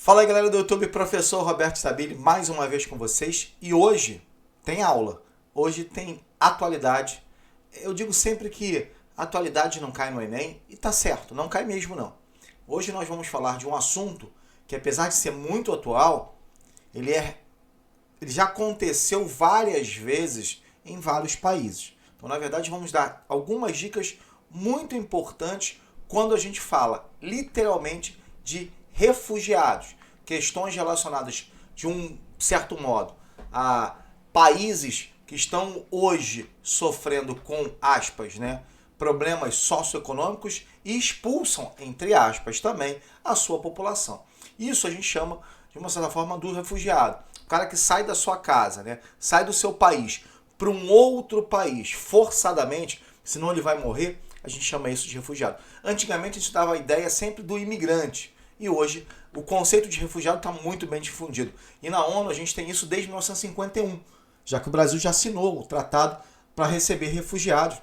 Fala aí galera do YouTube, professor Roberto Stabile, mais uma vez com vocês. E hoje tem aula, hoje tem atualidade. Eu digo sempre que atualidade não cai no Enem, e tá certo, não cai mesmo não. Hoje nós vamos falar de um assunto que, apesar de ser muito atual, ele já aconteceu várias vezes em vários países. Então, na verdade, vamos dar algumas dicas muito importantes quando a gente fala literalmente de refugiados, questões relacionadas de um certo modo a países que estão hoje sofrendo com aspas, né, problemas socioeconômicos e expulsam, entre aspas, também a sua população. Isso a gente chama, de uma certa forma, do refugiado. O cara que sai da sua casa, né, sai do seu país para um outro país forçadamente, senão ele vai morrer, a gente chama isso de refugiado. Antigamente a gente dava a ideia sempre do imigrante, e hoje o conceito de refugiado está muito bem difundido. E na ONU a gente tem isso desde 1951, já que o Brasil já assinou o tratado para receber refugiados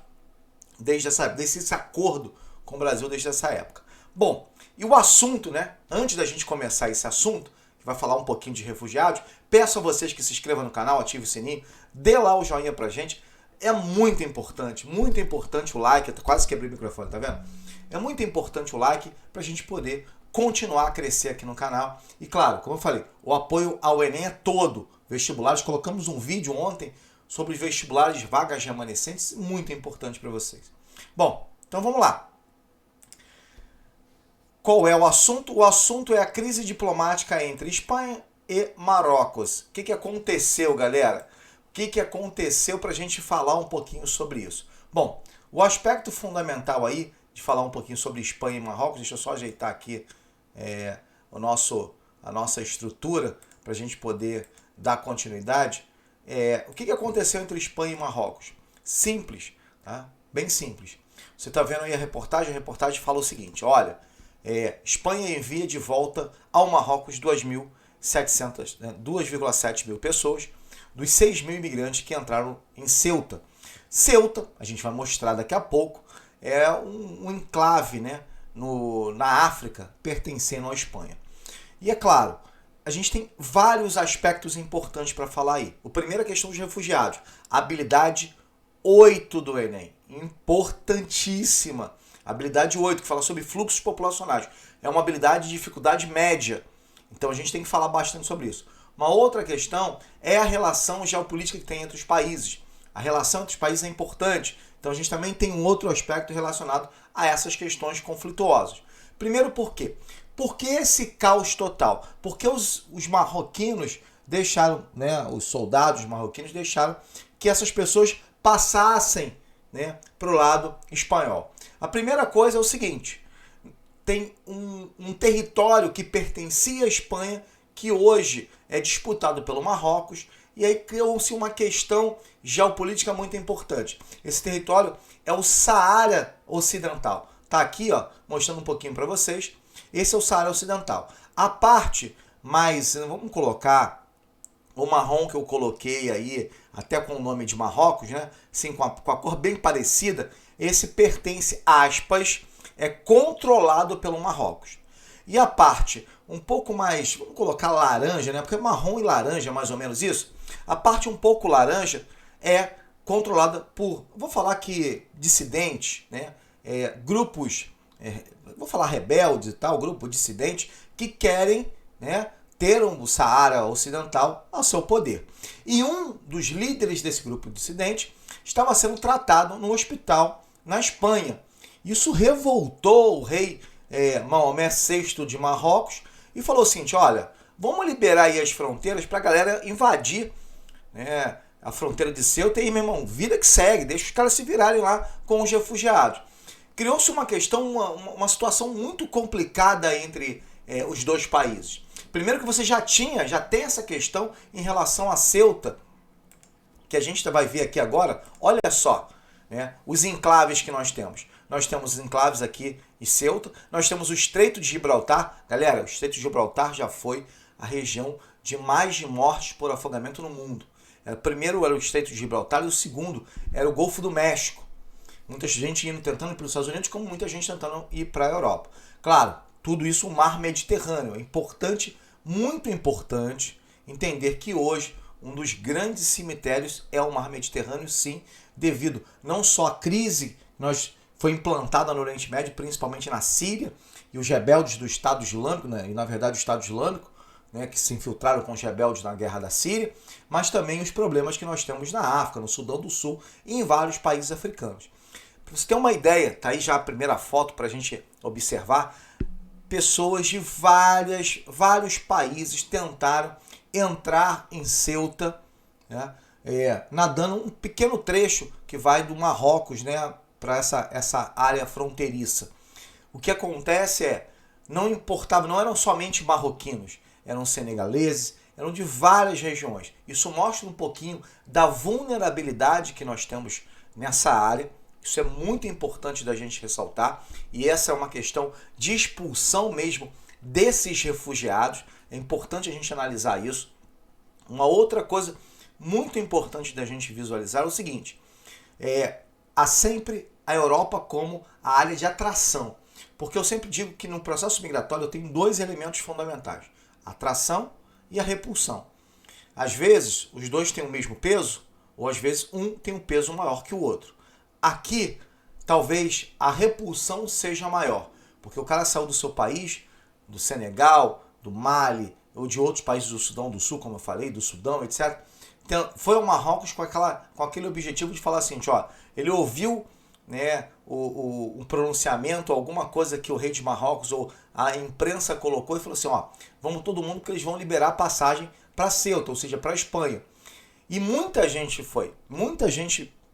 desde esse acordo com o Brasil desde essa época. Bom, e o assunto, né? Antes da gente começar esse assunto, que vai falar um pouquinho de refugiados, peço a vocês que se inscrevam no canal, ative o sininho, dê lá o joinha pra gente. É muito importante o like. Eu quase quebrei o microfone, tá vendo? É muito importante o like pra gente poder continuar a crescer aqui no canal. E claro, como eu falei, o apoio ao Enem é todo. Vestibulares, colocamos um vídeo ontem sobre os vestibulares, vagas remanescentes, muito importante para vocês. Bom, então vamos lá. Qual é o assunto? O assunto é a crise diplomática entre Espanha e Marrocos. O que aconteceu, galera? O que aconteceu para a gente falar um pouquinho sobre isso? Bom, o aspecto fundamental aí de falar um pouquinho sobre Espanha e Marrocos, deixa eu só ajeitar aqui a nossa estrutura para a gente poder dar continuidade. O que aconteceu entre Espanha e Marrocos? Simples, tá? Bem simples. Você está vendo aí a reportagem fala o seguinte, olha, Espanha envia de volta ao Marrocos 2,7 mil pessoas dos 6 mil imigrantes que entraram em Ceuta. Ceuta, a gente vai mostrar daqui a pouco, é um enclave, né, na África, pertencendo à Espanha. E é claro, a gente tem vários aspectos importantes para falar aí. O primeiro é a questão dos refugiados. Habilidade 8 do Enem. Importantíssima. Habilidade 8, que fala sobre fluxos populacionais. É uma habilidade de dificuldade média. Então a gente tem que falar bastante sobre isso. Uma outra questão é a relação geopolítica que tem entre os países. A relação entre os países é importante. Então a gente também tem um outro aspecto relacionado a essas questões conflituosas. Primeiro, por quê? Por que esse caos total? Porque os marroquinos deixaram, né, os soldados marroquinos deixaram que essas pessoas passassem, né, para o lado espanhol. A primeira coisa é o seguinte, tem um território que pertencia à Espanha, que hoje é disputado pelo Marrocos, e aí criou-se uma questão geopolítica muito importante. Esse território é o Saara Ocidental. Está aqui, ó, mostrando um pouquinho para vocês. Esse é o Saara Ocidental. A parte mais, vamos colocar o marrom que eu coloquei aí, até com o nome de Marrocos, né? Assim, com a cor bem parecida, esse pertence, aspas, é controlado pelo Marrocos. E a parte um pouco mais, vamos colocar laranja, né? Porque marrom e laranja é mais ou menos isso. A parte um pouco laranja é controlada por, vou falar que dissidentes, né? Grupos, vou falar rebeldes e tal, grupo dissidente, que querem, né, ter o Saara Ocidental ao seu poder. E um dos líderes desse grupo dissidente estava sendo tratado no hospital na Espanha. Isso revoltou o rei Maomé VI de Marrocos e falou assim, olha, vamos liberar aí as fronteiras para a galera invadir, né, a fronteira de Ceuta e, meu irmão, vida que segue, deixa os caras se virarem lá com os refugiados. Criou-se uma questão, uma situação muito complicada entre os dois países. Primeiro que você já tem essa questão em relação a Ceuta, que a gente vai ver aqui agora, olha só, né, os enclaves que nós temos. Nós temos os enclaves aqui em Ceuta, nós temos o Estreito de Gibraltar. Galera, o Estreito de Gibraltar já foi a região de mais de mortes por afogamento no mundo. O primeiro era o Estreito de Gibraltar e o segundo era o Golfo do México. Muita gente tentando ir para os Estados Unidos, como muita gente tentando ir para a Europa. Claro, tudo isso o mar Mediterrâneo. É importante muito importante entender que hoje um dos grandes cemitérios é o mar Mediterrâneo, sim, devido não só à crise que foi implantada no Oriente Médio, principalmente na Síria, e os rebeldes do Estado Islâmico, né, e na verdade o Estado Islâmico, né, que se infiltraram com os rebeldes na guerra da Síria, mas também os problemas que nós temos na África, no Sudão do Sul e em vários países africanos. Para você ter uma ideia, tá aí já a primeira foto para a gente observar, pessoas de vários países tentaram entrar em Ceuta, né, nadando um pequeno trecho que vai do Marrocos, né, para essa área fronteiriça. O que acontece não importava, não eram somente marroquinos, eram senegaleses, eram de várias regiões. Isso mostra um pouquinho da vulnerabilidade que nós temos nessa área. Isso é muito importante da gente ressaltar. E essa é uma questão de expulsão mesmo desses refugiados. É importante a gente analisar isso. Uma outra coisa muito importante da gente visualizar é o seguinte. Há sempre a Europa como a área de atração. Porque eu sempre digo que no processo migratório eu tenho dois elementos fundamentais. A atração e a repulsão. Às vezes, os dois têm o mesmo peso, ou às vezes um tem um peso maior que o outro. Aqui, talvez a repulsão seja maior, porque o cara saiu do seu país, do Senegal, do Mali, ou de outros países do Sudão do Sul, como eu falei, do Sudão, etc. Então, foi ao Marrocos com aquele objetivo de falar assim, ó, ele ouviu, né, o pronunciamento, alguma coisa que o rei de Marrocos ou a imprensa colocou e falou assim, ó, vamos todo mundo que eles vão liberar a passagem para Ceuta, ou seja, para a Espanha. E muita gente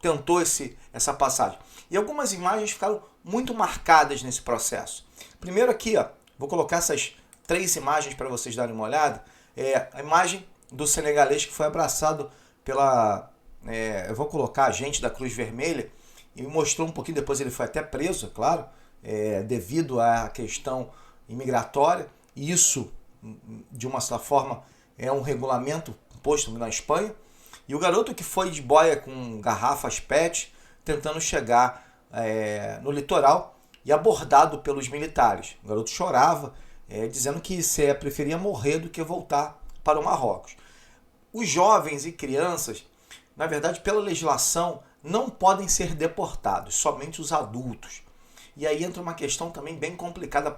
tentou essa passagem. E algumas imagens ficaram muito marcadas nesse processo. Primeiro aqui, ó, vou colocar essas 3 imagens para vocês darem uma olhada. A imagem do senegalês que foi abraçado eu vou colocar a agente da Cruz Vermelha, e mostrou um pouquinho, depois ele foi até preso, é claro, devido à questão imigratória. Isso, de uma certa forma, é um regulamento posto na Espanha. E o garoto que foi de boia com garrafas PET, tentando chegar no litoral e abordado pelos militares. O garoto chorava, dizendo que preferia morrer do que voltar para o Marrocos. Os jovens e crianças, na verdade, pela legislação, não podem ser deportados, somente os adultos. E aí entra uma questão também bem complicada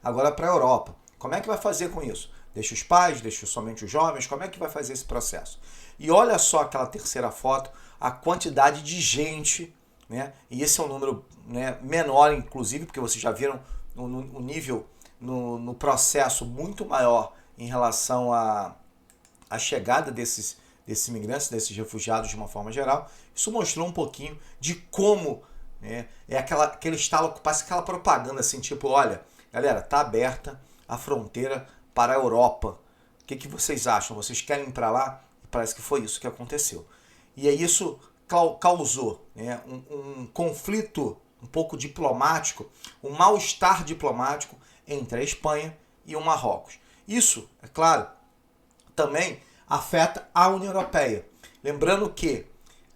agora para a Europa. Como é que vai fazer com isso? Deixa os pais, deixa somente os jovens, como é que vai fazer esse processo? E olha só aquela terceira foto, a quantidade de gente, né? E esse é um número, né, menor, inclusive, porque vocês já viram o nível no processo muito maior em relação à chegada desses imigrantes, desses refugiados de uma forma geral. Isso mostrou um pouquinho de como, né, aquele estalo, parece aquela propaganda assim, tipo, olha, galera, tá aberta a fronteira para a Europa. O que vocês acham? Vocês querem ir para lá? E parece que foi isso que aconteceu. E aí isso causou, né, um conflito um pouco diplomático, um mal-estar diplomático entre a Espanha e o Marrocos. Isso, é claro, também afeta a União Europeia. Lembrando que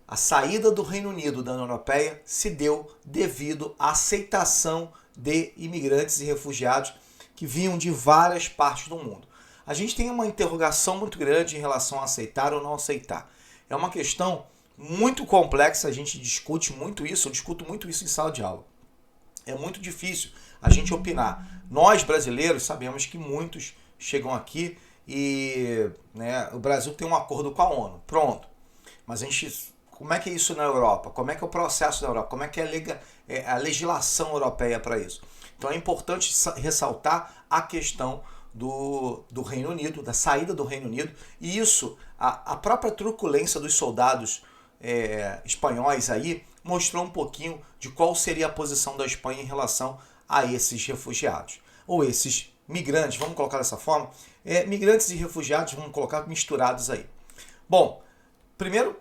a saída do Reino Unido da União Europeia se deu devido à aceitação de imigrantes e refugiados que vinham de várias partes do mundo. A gente tem uma interrogação muito grande em relação a aceitar ou não aceitar. É uma questão muito complexa, a gente discute muito isso, eu discuto muito isso em sala de aula. É muito difícil a gente opinar. Nós, brasileiros, sabemos que muitos chegam aqui e, né, o Brasil tem um acordo com a ONU. Pronto. Mas como é que é isso na Europa? Como é que é o processo na Europa? Como é que é a legislação europeia para isso? Então é importante ressaltar a questão do Reino Unido, da saída do Reino Unido, e isso, a própria truculência dos soldados espanhóis aí, mostrou um pouquinho de qual seria a posição da Espanha em relação a esses refugiados, ou esses migrantes, vamos colocar dessa forma, migrantes e refugiados, vamos colocar misturados aí. Bom, primeiro,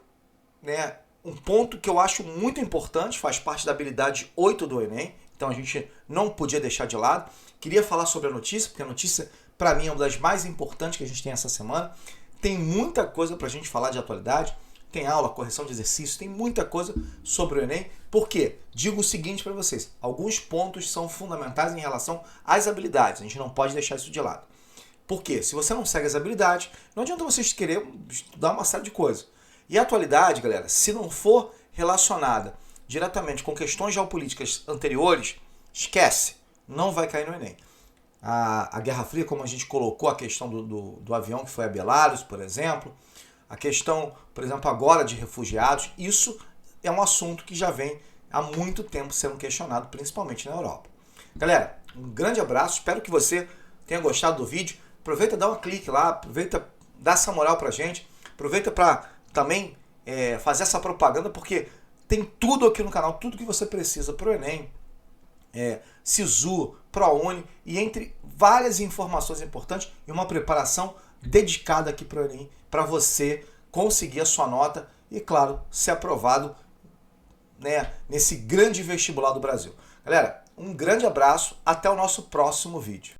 né, um ponto que eu acho muito importante, faz parte da habilidade 8 do Enem, então a gente não podia deixar de lado. Queria falar sobre a notícia, porque a notícia, para mim, é uma das mais importantes que a gente tem essa semana. Tem muita coisa para a gente falar de atualidade, tem aula, correção de exercícios, tem muita coisa sobre o Enem. Por quê? Digo o seguinte para vocês, alguns pontos são fundamentais em relação às habilidades, a gente não pode deixar isso de lado. Por quê? Se você não segue as habilidades, não adianta vocês querer estudar uma série de coisas. E a atualidade, galera, se não for relacionada diretamente com questões geopolíticas anteriores, esquece, não vai cair no Enem. A Guerra Fria, como a gente colocou a questão do avião que foi a Belarus, por exemplo, a questão, por exemplo, agora de refugiados, isso é um assunto que já vem há muito tempo sendo questionado, principalmente na Europa. Galera, um grande abraço, espero que você tenha gostado do vídeo. Aproveita, dá um clique lá, aproveita, dá essa moral pra gente, aproveita para também fazer essa propaganda, porque tem tudo aqui no canal, tudo que você precisa pro Enem, SISU, ProUni e entre várias informações importantes e uma preparação dedicada aqui pro Enem, para você conseguir a sua nota e, claro, ser aprovado, né, nesse grande vestibular do Brasil. Galera, um grande abraço, até o nosso próximo vídeo.